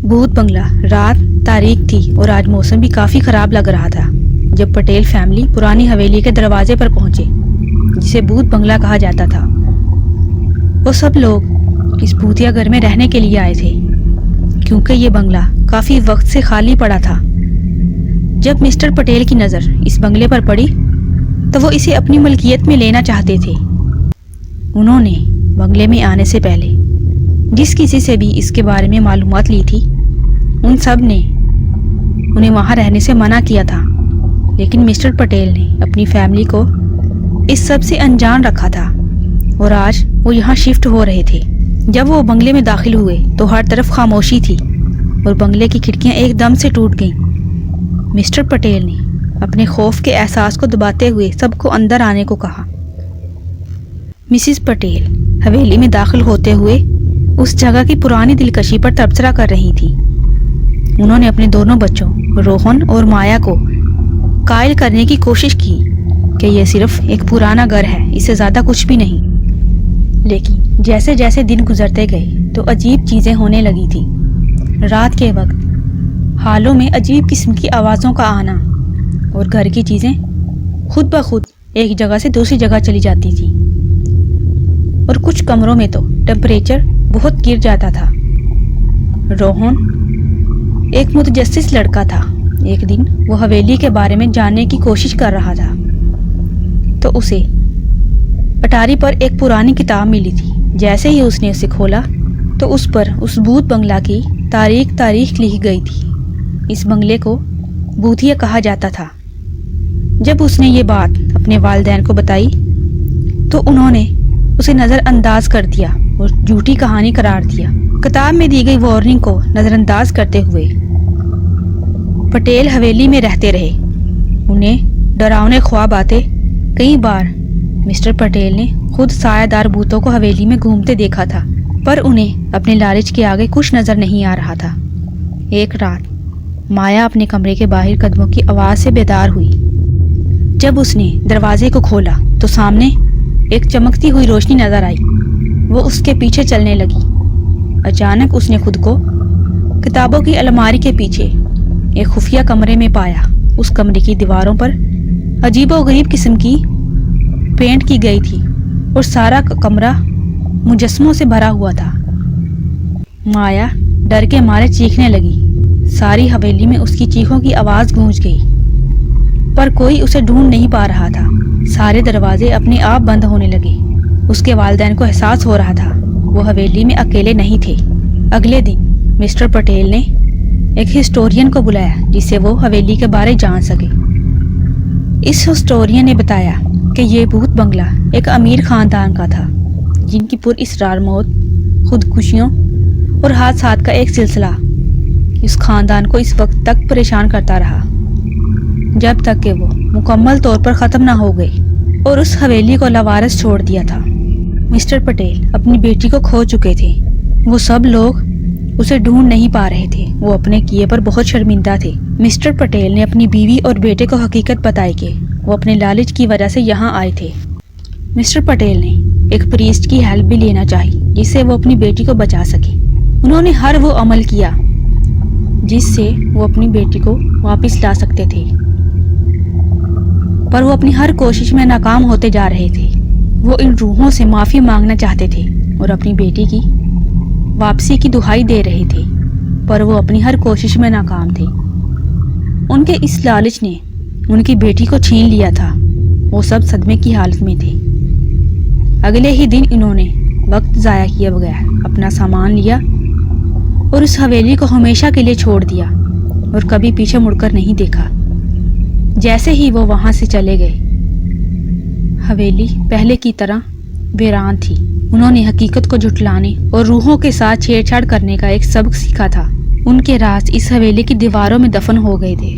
भूत बंगला। रात तारीख थी और आज मौसम भी काफ़ी ख़राब लग रहा था जब पटेल फैमिली पुरानी हवेली के दरवाजे पर पहुंचे, जिसे भूत बंगला कहा जाता था। वो सब लोग इस भूतिया घर में रहने के लिए आए थे, क्योंकि ये बंगला काफ़ी वक्त से खाली पड़ा था। जब मिस्टर पटेल की नज़र इस बंगले पर पड़ी तो वो इसे अपनी मलकियत में लेना चाहते थे। उन्होंने बंगले में आने से पहले जिस किसी से भी इसके बारे में मालूमात ली थी, उन सब ने उन्हें वहाँ रहने से मना किया था, लेकिन मिस्टर पटेल ने अपनी फैमिली को इस सब से अनजान रखा था और आज वो यहाँ शिफ्ट हो रहे थे। जब वो बंगले में दाखिल हुए तो हर तरफ खामोशी थी और बंगले की खिड़कियाँ एकदम से टूट गईं। मिस्टर पटेल ने अपने खौफ के एहसास को दबाते हुए सबको अंदर आने को कहा। मिसिस पटेल हवेली में दाखिल होते हुए उस जगह की पुरानी दिलकशी पर तबसरा कर रही थी। उन्होंने अपने दोनों बच्चों रोहन और माया को कायल करने की कोशिश की कि यह सिर्फ एक पुराना घर है, इससे ज़्यादा कुछ भी नहीं। लेकिन जैसे जैसे दिन गुजरते गए तो अजीब चीज़ें होने लगी थी। रात के वक्त हालों में अजीब किस्म की आवाज़ों का आना और घर की चीज़ें खुद ब खुद एक जगह से दूसरी जगह चली जाती थी और कुछ कमरों में तो टेम्परेचर बहुत गिर जाता था। रोहन एक मुतजस्सिस लड़का था। एक दिन वो हवेली के बारे में जानने की कोशिश कर रहा था तो उसे अटारी पर एक पुरानी किताब मिली थी। जैसे ही उसने उसे खोला तो उस पर उस भूत बंगला की तारीख लिखी गई थी। इस बंगले को भूतिया कहा जाता था। जब उसने ये बात अपने वालिदैन को बताई तो उन्होंने उसे नज़रअंदाज कर दिया और झूठी कहानी करार दिया। किताब में दी गई वार्निंग को नज़रअंदाज करते हुए पटेल हवेली में रहते रहे। उन्हें डरावने ख्वाब आते। कई बार मिस्टर पटेल ने खुद सायादार भूतों को हवेली में घूमते देखा था, पर उन्हें अपने लालच के आगे कुछ नज़र नहीं आ रहा था। एक रात माया अपने कमरे के बाहर कदमों की आवाज़ से बेदार हुई। जब उसने दरवाजे को खोला तो सामने एक चमकती हुई रोशनी नजर आई। वो उसके पीछे चलने लगी। अचानक उसने खुद को किताबों की अलमारी के पीछे एक खुफिया कमरे में पाया। उस कमरे की दीवारों पर अजीबोगरीब किस्म की पेंट की गई थी और सारा कमरा मुजस्मों से भरा हुआ था। माया डर के मारे चीखने लगी। सारी हवेली में उसकी चीखों की आवाज़ गूंज गई, पर कोई उसे ढूंढ नहीं पा रहा था। सारे दरवाजे अपने आप बंद होने लगे। उसके वालिदैन को एहसास हो रहा था वो हवेली में अकेले नहीं थे। अगले दिन मिस्टर पटेल ने एक हिस्टोरियन को बुलाया जिससे वो हवेली के बारे जान सके। इस हिस्टोरियन ने बताया कि ये भूत बंगला एक अमीर खानदान का था, जिनकी पुरअसरार मौत, खुदकुशियों और हादसात का एक सिलसिला इस खानदान को इस वक्त तक परेशान करता रहा, जब तक कि वो मुकम्मल तौर पर ख़त्म ना हो गई और उस हवेली को लावारिस छोड़ दिया था। मिस्टर पटेल अपनी बेटी को खो चुके थे। वो सब लोग उसे ढूंढ नहीं पा रहे थे। वो अपने किए पर बहुत शर्मिंदा थे। मिस्टर पटेल ने अपनी बीवी और बेटे को हकीकत बताई कि वो अपने लालच की वजह से यहाँ आए थे। मिस्टर पटेल ने एक प्रीस्ट की हेल्प भी लेना चाहिए जिससे वो अपनी बेटी को बचा सके। उन्होंने हर वो अमल किया जिससे वो अपनी बेटी को वापस ला सकते थे, पर वो अपनी हर कोशिश में नाकाम होते जा रहे थे। वो इन रूहों से माफ़ी मांगना चाहते थे और अपनी बेटी की वापसी की दुहाई दे रहे थे, पर वो अपनी हर कोशिश में नाकाम थे। उनके इस लालच ने उनकी बेटी को छीन लिया था। वो सब सदमे की हालत में थे। अगले ही दिन इन्होंने वक्त ज़ाया किए बगैर अपना सामान लिया और उस हवेली को हमेशा के लिए छोड़ दिया और कभी पीछे मुड़कर नहीं देखा। जैसे ही वो वहाँ से चले गए, हवेली पहले की तरह वीरान थी। उन्होंने हकीकत को झुठलाने और रूहों के साथ छेड़छाड़ करने का एक सबक सीखा था। उनके राज इस हवेली की दीवारों में दफन हो गए थे।